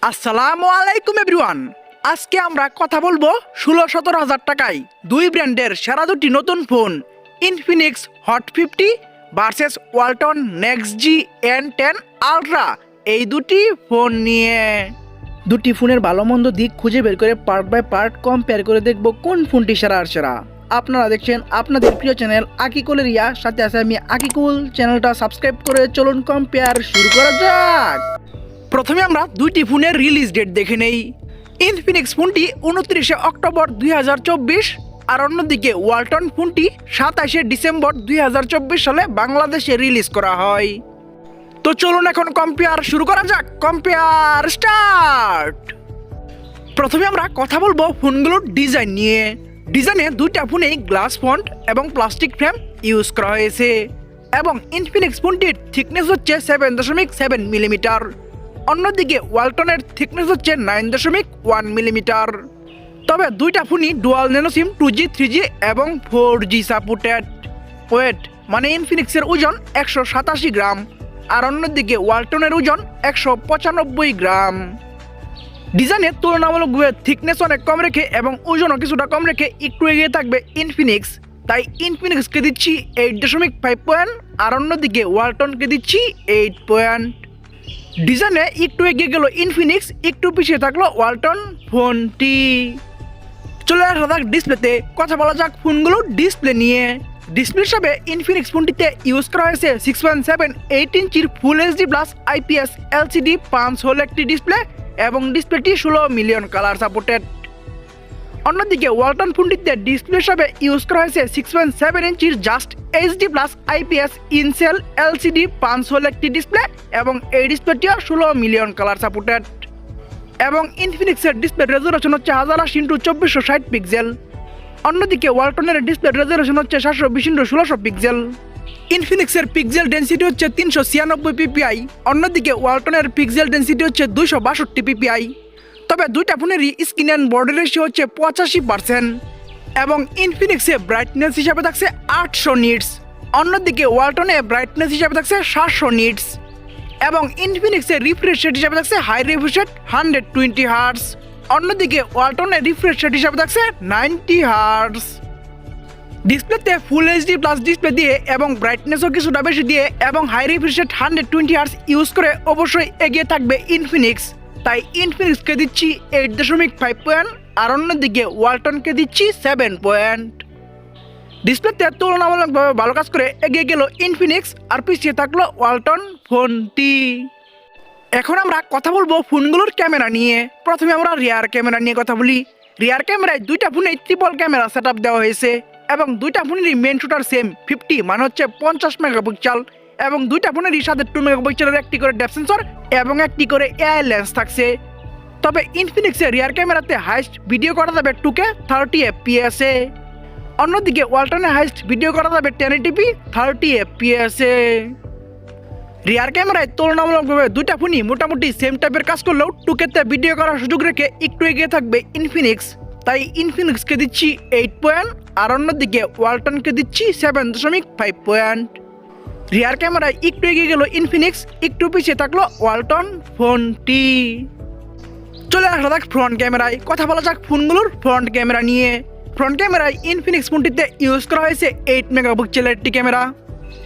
আসসালামু আলাইকুম এভরিওয়ান। আজকে আমরা কথা বলবো 16-17 হাজার টাকায় দুই ব্র্যান্ডের সেরা দুটি নতুন phone Infinix hot 50 versus Walton next জি N10 আলট্রা, এই দুটি ফোন নিয়ে। দুটি ফোনের ভালো মন্দ দিক খুঁজে বের করে পার্ট বাই পার্ট কম্পেয়ার করে দেখব কোন ফোনটি সেরা আর সেরা। আপনারা দেখছেন আপনাদের প্রিয় চ্যানেল আকিকুল রিয়া, সাথে আছে আমি আকিকুল। চ্যানেলটা সাবস্ক্রাইব করে চলুন কম্পেয়ার শুরু করা যাক। প্রথমে আমরা দুইটি ফোনের রিলিজ ডেট দেখে নেই। ইনফিনিক্স ফোনটি 29শে অক্টোবর 2024 আর অন্যদিকে ওয়ালটন ফোনটি 27শে ডিসেম্বর 2024 সালে বাংলাদেশে রিলিজ করা হয়। তো চলুন এখন কম্পেয়ার শুরু করা যাক। Compare start. প্রথমে আমরা কথা বলবো ফোনগুলোর ডিজাইন নিয়ে। ডিজাইনে দুইটা ফোনেই গ্লাস ফন্ট এবং প্লাস্টিক ফ্রেম ইউজ করা হয়েছে এবং ইনফিনিক্স ফোনটির থিকনেস হচ্ছে 7.7 মিলিমিটার। অন্যদিকে ওয়ালটনের থিকনেস হচ্ছে 9.1 মিলিমিটার। তবে দুইটা ফোনই ডুয়াল ন্যানো সিম 2G 3G এবং 4G সাপোর্টেড। ওয়েট মানে ইনফিনিক্সের ওজন 187 গ্রাম আর অন্যদিকে ওয়ালটনের ওজন 195 গ্রাম। ডিজাইনের তুলনামূলকভাবে থিকনেস অনেক কম রেখে এবং ওজনও কিছুটা কম রেখে একটু এগিয়ে থাকবে ইনফিনিক্স, তাই ইনফিনিক্সকে দিচ্ছি 8.5 পয়েন্ট আর অন্যদিকে ওয়ালটনকে দিচ্ছি 8 পয়েন্ট। ডিজাইনে একটু এগিয়ে গেল ইনফিনিক্স, একটু পিছিয়ে থাকলো ওয়ালটন ফোনটি। চলে আসা যাক ডিসপ্লেতে। কথা বলা যাক ফোনগুলোর ডিসপ্লে নিয়ে। ডিসপ্লে হিসাবে ইনফিনিক্স ফোনটিতে ইউজ করা হয়েছে 6.78 ইঞ্চির full HD plus IPS LCD 5 hole একটি ডিসপ্লে এবং ডিসপ্লেটি 16 মিলিয়ন কালার সাপোর্টেড। অন্যদিকে ওয়ালটন ফোনটিতে ডিসপ্লে হিসাবে ইউজ করা হয়েছে 6.7 ইঞ্চির just HD plus IPS incell LCD 5 hole একটি ডিসপ্লে এবং এই ডিসপ্লেটিও 16 মিলিয়ন কালার সাপোর্টেড। এবং ইনফিনিক্সের ডিসপ্লে রেজোলিউশন হচ্ছে 1080x2460 পিক্সেল। অন্যদিকে ওয়ালটনের ডিসপ্লে রেজোলিউশন হচ্ছে 720x1600 পিক্সেল। ইনফিনিক্সের পিক্সেল ডেন্সিটি হচ্ছে 396 ppi, অন্যদিকে ওয়ালটনের পিক্সেল ডেন্সিটি হচ্ছে 262 ppi। তবে দুইটা ফোনেরই স্ক্রিন অ্যান্ড বডি রেশিও হচ্ছে 85% এবং ইনফিনিক্সে ব্রাইটনেস হিসাবে থাকছে 800 নিটস, অন্যদিকে ওয়ালটনে ব্রাইটনেস হিসাবে থাকছে 700 নিটস এবং ইনফিনিক্সের রিফ্রেশ রেট হিসাবে থাকছে হাই রিফ্রেশ রেট 120 হার্টজ, অন্যদিকে ওয়ালটনের রিফ্রেশ রেট হিসাবে থাকছে 90 হার্টজ। ডিসপ্লেতে ফুল এইচডি প্লাস ডিসপ্লে দিয়ে এবং ব্রাইটনেসও কিছুটা বেশি দিয়ে এবং high refresh rate 120 hertz use করে অবশ্যই এগিয়ে থাকবে ইনফিনিক্স, তাই ইনফিনিক্সকে দিচ্ছি 8.5 পয়েন্ট আর অন্যদিকে ওয়ালটনকে দিচ্ছি 7 পয়েন্ট। ডিসপ্লেতে তুলনামূলকভাবে ভালো কাজ করে এগিয়ে গেল ইনফিনিক্স আর পিছিয়ে থাকলো ওয়ালটন ফোনটি। এখন আমরা কথা বলবো ফোনগুলোর ক্যামেরা নিয়ে। প্রথমে আমরা রিয়ার ক্যামেরা নিয়ে কথা বলি। রিয়ার ক্যামেরায় দুইটা ফোনেই ট্রিপল ক্যামেরা সেট দেওয়া হয়েছে এবং দুইটা ফোনেরই মেন শুটার সেম 50 মানে হচ্ছে 50 মেগাপিক্সেল এবং দুইটা ফোনেরই সাথে 2 মেগাপিক্সেলের একটি করে ডেপথ সেন্সর এবং একটি করে এআই লেন্স থাকছে। তবে ইনফিনিক্সের রিয়ার ক্যামেরাতে হাইস্ট ভিডিও করা যাবে 2K 30 FPS এ, অন্যদিকে ওয়ালটনে হাইস্ট ভিডিও করা যাবে 1080p 30 FPS এ। রিয়ার ক্যামেরায় তুলনামূলকভাবে দুইটা ফোনই মোটামুটি সেম টাইপের কাজ করলেও 2K তে ভিডিও করার সুযোগ রেখে একটু এগিয়ে থাকবে ইনফিনিক্স, তাই ইনফিনিক্সকে দিচ্ছি 8 পয়েন্ট আর অন্যদিকে ওয়ালটনকে দিচ্ছি 7.5 পয়েন্ট। রিয়ার ক্যামেরায় একটু এগিয়ে গেল ইনফিনিক্স, একটু পিছিয়ে থাকলো ওয়ালটন ফোনটি। চলে আসা যাক ফ্রন্ট ক্যামেরায়। কথা বলা যাক ফোনগুলোর ফ্রন্ট ক্যামেরা নিয়ে। ফ্রন্ট ক্যামেরায় ইনফিনিক্স ফোনটিতে ইউজ করা হয়েছে 8 মেগাপিক্সেলের একটি ক্যামেরা,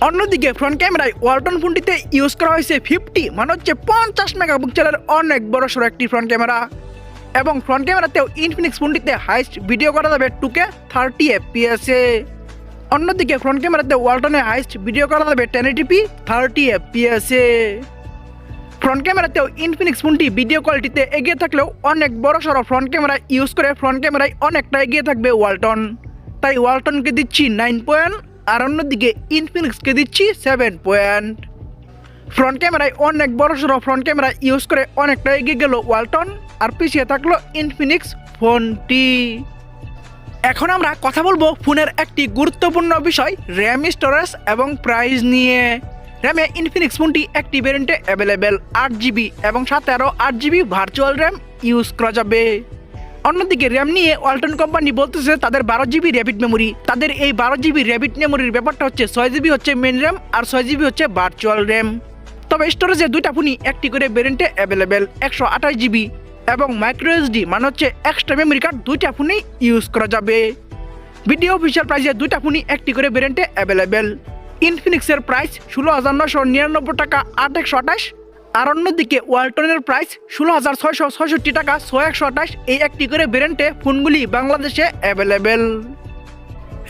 অন্যদিকে ফ্রন্ট ক্যামেরায় ওয়ালটন ফোনটিতে ইউজ করা হয়েছে 50 মানে হচ্ছে 50 মেগাপিক্সেলের অনেক বড় সড়ো একটি ফ্রন্ট ক্যামেরা এবং ফ্রন্ট ক্যামেরাতেও ইনফিনিক্স ফোনটিতে হাইস্ট ভিডিও করা যাবে 2K 30 FPS এ, অন্যদিকে ফ্রন্ট ক্যামেরাতে ওয়ালটনে হাইস্ট ভিডিও করা যাবে 1080p 30 FPS এ। ফ্রন্ট ক্যামেরাতেও ইনফিনিক্স ফোনটি ভিডিও কোয়ালিটিতে এগিয়ে থাকলেও অনেক বড় সড়ো ফ্রন্ট ক্যামেরা ইউজ করে ফ্রন্ট ক্যামেরায় অনেকটা এগিয়ে থাকবে ওয়ালটন, তাই ওয়ালটনকে দিচ্ছি 9 পয়েন্ট আর অন্যদিকে ইনফিনিক্সকে দিচ্ছি 7 পয়েন্ট। ফ্রন্ট ক্যামেরায় অনেক বড় সড়ো ফ্রন্ট ক্যামেরা ইউজ করে অনেকটা এগিয়ে গেল ওয়ালটন আর পিছিয়ে থাকলো ইনফিনিক্স ফোনটি। এখন আমরা কথা বলবো ফোনের একটি গুরুত্বপূর্ণ বিষয় র্যাম, স্টোরেজ এবং প্রাইস নিয়ে। র্যামে ইনফিনিক্স ফোনটি একটি ভ্যারিয়েন্টে অ্যাভেলেবেল 8GB এবং সাথে আরও 8GB ভার্চুয়াল র্যাম ইউজ করা যাবে। অন্যদিকে র্যাম নিয়ে ওয়ালটন কোম্পানি বলতেছে তাদের 12GB র্যাপিড মেমোরি। তাদের এই 12GB র্যাপিড মেমোরির ব্যাপারটা হচ্ছে 6GB হচ্ছে মেন র্যাম আর 6GB হচ্ছে ভার্চুয়াল র্যাম। তবে স্টোরেজে দুইটা ফোনই একটি করে ভেরিয়েন্টে অ্যাভেলেবেল 128 GB এবং মাইক্রো এসডি মানে হচ্ছে এক্সট্রা মেমরি কার্ড দুইটা ফোনেই ইউজ করা যাবে। ভিডিও অফিসিয়াল প্রাইসে দুইটা ফোনই একটি করে ভেরিয়েন্টে অ্যাভেলেবেল। ইনফিনিক্সের প্রাইস 16,999 টাকা 8/128, আর অন্যদিকে ওয়ালটনের প্রাইস 16,666 টাকা 6/128। এই একটি করে ভেরিয়েন্টে ফোনগুলি বাংলাদেশে অ্যাভেলেবেল।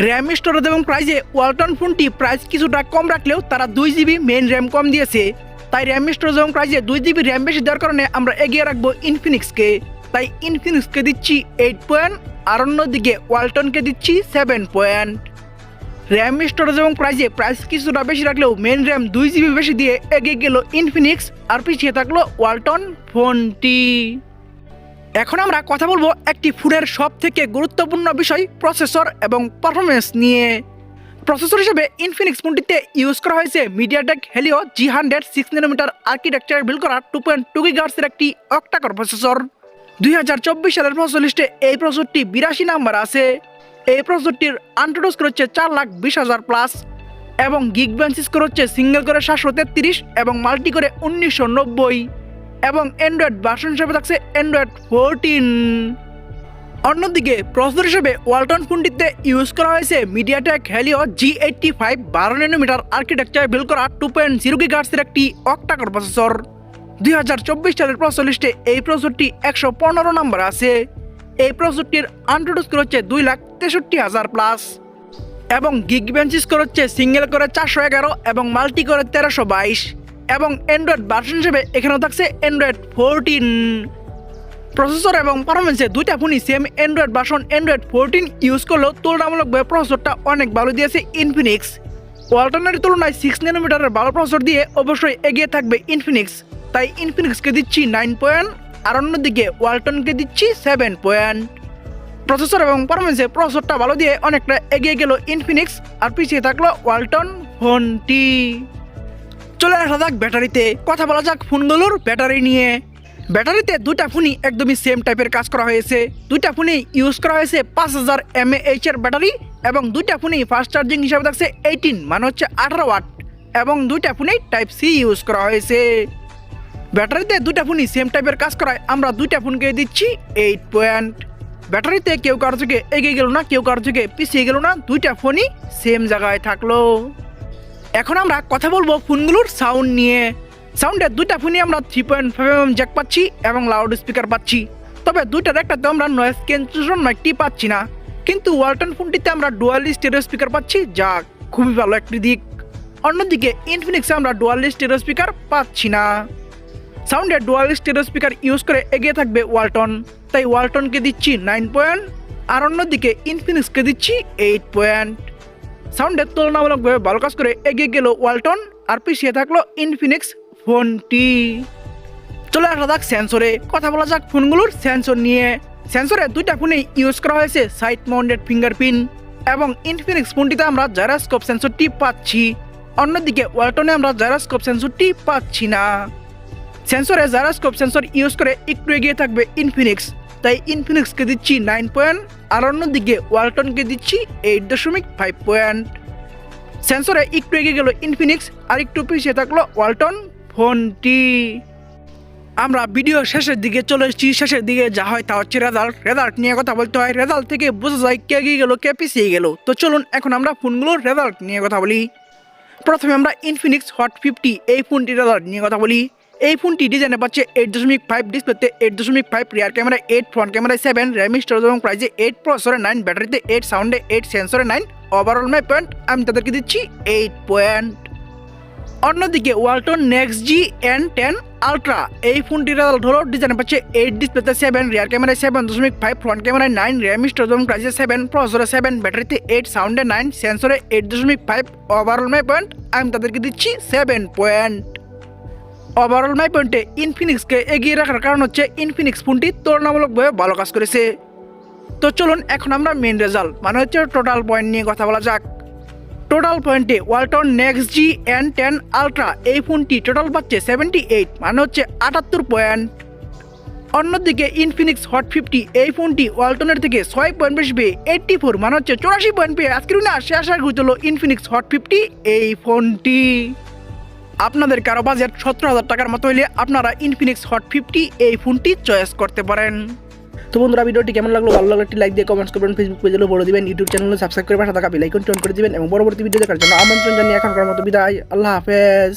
র্যাম স্টোরেজ এবং প্রাইসে ওয়ালটন ফোনটি প্রাইস কিছুটা কম রাখলেও তারা 2 GB মেইন র্যাম কম দিয়েছে, তাই র্যাম স্টোরেজ এবং প্রাইসে 2 GB র্যাম বেশি দেওয়ার কারণে আমরা এগিয়ে রাখবো ইনফিনিক্সকে। তাই ইনফিনিক্সকে দিচ্ছি 8 পয়েন্ট, আর অন্যদিকে ওয়ালটনকে দিচ্ছি 7 পয়েন্ট। র্যাম স্টোরেজ এবং প্রাইস কিছুটা বেশি রাখলেও মেইন র্যাম 2 GB বেশি দিয়ে এগিয়ে গেল ইনফিনিক্স, আর পিছিয়ে থাকলো ওয়ালটন ফোনটি। এখন আমরা কথা বলবো একটি ফোনের সব থেকে গুরুত্বপূর্ণ বিষয় প্রসেসর এবং পারফরমেন্স নিয়ে। প্রসেসর হিসেবে ইনফিনিক্স ফোনটিতে ইউজ করা হয়েছে MediaTek Helio G100 6nm architecture build করা 2.2 GHz এর একটি অক্টাকোর প্রসেসর। 2024 সালের প্রসেসর লিস্টে এই প্রসেসরটি 82 নাম্বার আছে। এই প্রসেসরটির আনটোটাল স্কোর হচ্ছে 4,20,000 প্লাস এবং গিগবেঞ্চ স্কোর হচ্ছে সিঙ্গেল করে 733 এবং মাল্টি করে 1990 এবং অ্যান্ড্রয়েড ভার্সন হিসেবে থাকছে অ্যান্ড্রয়েড 14। অন্যদিকে প্রসেসর হিসেবে ওয়ালটন ফোনটিতে ইউজ করা হয়েছে MediaTek Helio G85 12nm architecture build করা 2.0 GHz এর একটি অক্টাকোর প্রসেসর। 2024 সালের প্রসেসর লিস্টে এই প্রসেসরটি 115 নম্বর আছে। এই প্রসেসরটির আনটোটাল স্কোর হচ্ছে 2,63,000 প্লাস এবং গিগবেঞ্চ স্কোর হচ্ছে সিঙ্গেল করে 411 এবং মাল্টি করে 1322 এবং অ্যান্ড্রয়েড ভার্সন হিসেবে এখানেও থাকছে অ্যান্ড্রয়েড 14। প্রসেসর এবং পারফরমেন্সে দুইটা ফোনই same Android version Android 14 use করলেও তুলনামূলকভাবে প্রসেসরটা অনেক ভালো দিয়েছে ইনফিনিক্স। ওয়ালটনের তুলনায় 6nm ভালো প্রসেসর দিয়ে অবশ্যই এগিয়ে থাকবে ইনফিনিক্স, তাই ইনফিনিক্সকে দিচ্ছি 9 পয়েন্ট, আর অন্যদিকে ওয়ালটনকে দিচ্ছি 7 পয়েন্ট। প্রসেসর এবং পারফরমেন্সে প্রসেসরটা ভালো দিয়ে অনেকটা এগিয়ে গেল ইনফিনিক্স, আর পিছিয়ে থাকলো ওয়ালটন ফোনটি। চলে আসা যাক ব্যাটারিতে, কথা বলা যাক ফোনগুলোর ব্যাটারি নিয়ে। ব্যাটারিতে দুইটা ফোনই একদমই সেম টাইপের কাজ করা হয়েছে। দুইটা ফোনেই ইউজ করা হয়েছে 5000 mAh এর ব্যাটারি এবং দুইটা ফোনেই ফাস্ট চার্জিং হিসাবে থাকছে 18 মানে হচ্ছে 18 ওয়াট এবং দুইটা ফোনেই টাইপ সি ইউজ করা হয়েছে। ব্যাটারিতে দুইটা ফোনই সেম টাইপের কাজ করায় আমরা দুইটা ফোনকে দিচ্ছি 8 পয়েন্ট। ব্যাটারিতে কেউ কারো থেকে এগিয়ে গেল না, কেউ কারো থেকে পিছিয়ে গেল না, দুইটা ফোনই সেম জায়গায় থাকলো। এখন আমরা কথা বলবো ফোনগুলোর সাউন্ড নিয়ে। সাউন্ডের দুইটা ফোনই আমরা 3.5mm জ্যাক পাচ্ছি এবং লাউড স্পিকার পাচ্ছি, তবে দুইটার একটাতে আমরা নয়েজ ক্যান্সেলেশন মাইকটি পাচ্ছি না। কিন্তু ওয়ালটন ফোনটিতে আমরা ডুয়াল স্টেরিও স্পিকার পাচ্ছি, যা খুবই ভালো একটি দিক। অন্যদিকে ইনফিনিক্সে আমরা ডুয়াল স্টেরিও স্পিকার পাচ্ছি না। সাউন্ডের ডুয়াল স্টেরিও স্পিকার ইউজ করে এগিয়ে থাকবে ওয়ালটন, তাই ওয়ালটনকে দিচ্ছি 9 পয়েন্ট, আর অন্যদিকে ইনফিনিক্সকে দিচ্ছি 8 পয়েন্ট। সাউন্ডের তুলনামূলকভাবে ভালো কাজ করে এগিয়ে গেল ওয়ালটন, আর পিছিয়ে থাকলো ইনফিনিক্স ফোনটি। চলে আসা যাক সেন্সরে, কথা বলা যাক ফোনগুলোর সেন্সর নিয়ে। সেন্সরে দুইটা ফোনেই ইউজ করা হয়েছে সাইড মাউন্টেড ফিঙ্গারপ্রিন্ট এবং ইনফিনিক্স ফোনটিতে আমরা জাইরোস্কোপ সেন্সরটি পাচ্ছি। অন্যদিকে ওয়ালটনে আমরা জাইরোস্কোপ সেন্সরটি পাচ্ছি না। সেন্সরে জাইরোস্কোপ সেন্সর ইউজ করে একটু এগিয়ে থাকবে ইনফিনিক্স, তাই ইনফিনিক্সকে দিচ্ছি 9 পয়েন্ট, আর অন্যদিকে ওয়ালটনকে দিচ্ছি 8.5 পয়েন্ট। সেন্সরে একটু এগিয়ে গেল ইনফিনিক্স, আর একটু পিছিয়ে থাকলো ওয়ালটন ফোনটি। আমরা ভিডিও শেষের দিকে চলে এসেছি। শেষের দিকে যা হয় তা হচ্ছে রেজাল্ট নিয়ে কথা বলতে হয়। রেজাল্ট থেকে বোঝা যায় কে এগিয়ে গেল কে পিছিয়ে গেল। তো চলুন এখন আমরা ফোনগুলোর রেজাল্ট নিয়ে কথা বলি। প্রথমে আমরা ইনফিনিক্স হট 50 এই ফোনটির রেজাল্ট নিয়ে কথা বলি। এই ফোনটি ডিজাইনে পাচ্ছে 8.5, ডিসপ্লেতে 8.5, rear camera 8, front camera 7, RAM storage এবং প্রাইসে 8, প্রসেসরে 9, ব্যাটারিতে 8, সাউন্ডে 8, সেন্সরে 9, ওভারঅল 9 পয়েন্ট। আমি তাদেরকে দিচ্ছি 8 পয়েন্ট। অন্যদিকে ওয়ালটন নেক্সট জি N10 আলট্রা এই ফোনটির রেজাল্ট হলো ডিজাইনে পাচ্ছে 8, ডিসপ্লেতে 7, রিয়ার ক্যামেরায় 7.5, ফ্রন্ট ক্যামেরায় 9, র্যাম স্টোরেজ এবং প্রাইসে 7, প্রসেসরে 7, ব্যাটারিতে 8, সাউন্ডে 9, সেন্সরে 8.5, ওভারঅল 9 পয়েন্ট। আমি তাদেরকে দিচ্ছি 7 পয়েন্ট। ওভারঅল 9 পয়েন্টে ইনফিনিক্সকে এগিয়ে রাখার কারণ হচ্ছে ইনফিনিক্স ফোনটি তুলনামূলকভাবে ভালো কাজ করেছে। তো চলুন এখন আমরা মেন রেজাল্ট মানে হচ্ছে টোটাল পয়েন্ট নিয়ে কথা বলা যাক। টোটাল পয়েন্টে ওয়ালটন নেক্সট জি N10 আলট্রা এই ফোনটি টোটাল পাচ্ছে 78 মানে হচ্ছে 78 পয়েন্ট। অন্যদিকে ইনফিনিক্স হট 50 এই ফোনটি ওয়ালটনের থেকে 6 পয়েন্ট বেশি পেয়ে 84 মানে হচ্ছে 84 পয়েন্ট পেয়ে আজকের দিনে শেষ হয়ে হলো ইনফিনিক্স হট 50 এই ফোনটি। আপনাদের কারো বাজেট 17,000 টাকার মতো হলে আপনারা ইনফিনিক্স হট 50 এই ফোনটি চয়েস করতে পারেন। তো বন্ধুরা, ভিডিওটি কেমন লাগলো? ভালো লাগলে একটি লাইক দিয়ে কমেন্টস করবেন, ফেসবুক পেজে বলে দিবেন, ইউটিউব চ্যানেলে সাবস্ক্রাইব করে পাশে থাকা বেল আইকনটি অন করে দিবেন এবং পরবর্তী ভিডিও দেখার জন্য আমন্ত্রণ জানিয়ে এখনকার মতো বিদায়। আল্লাহ হাফেজ।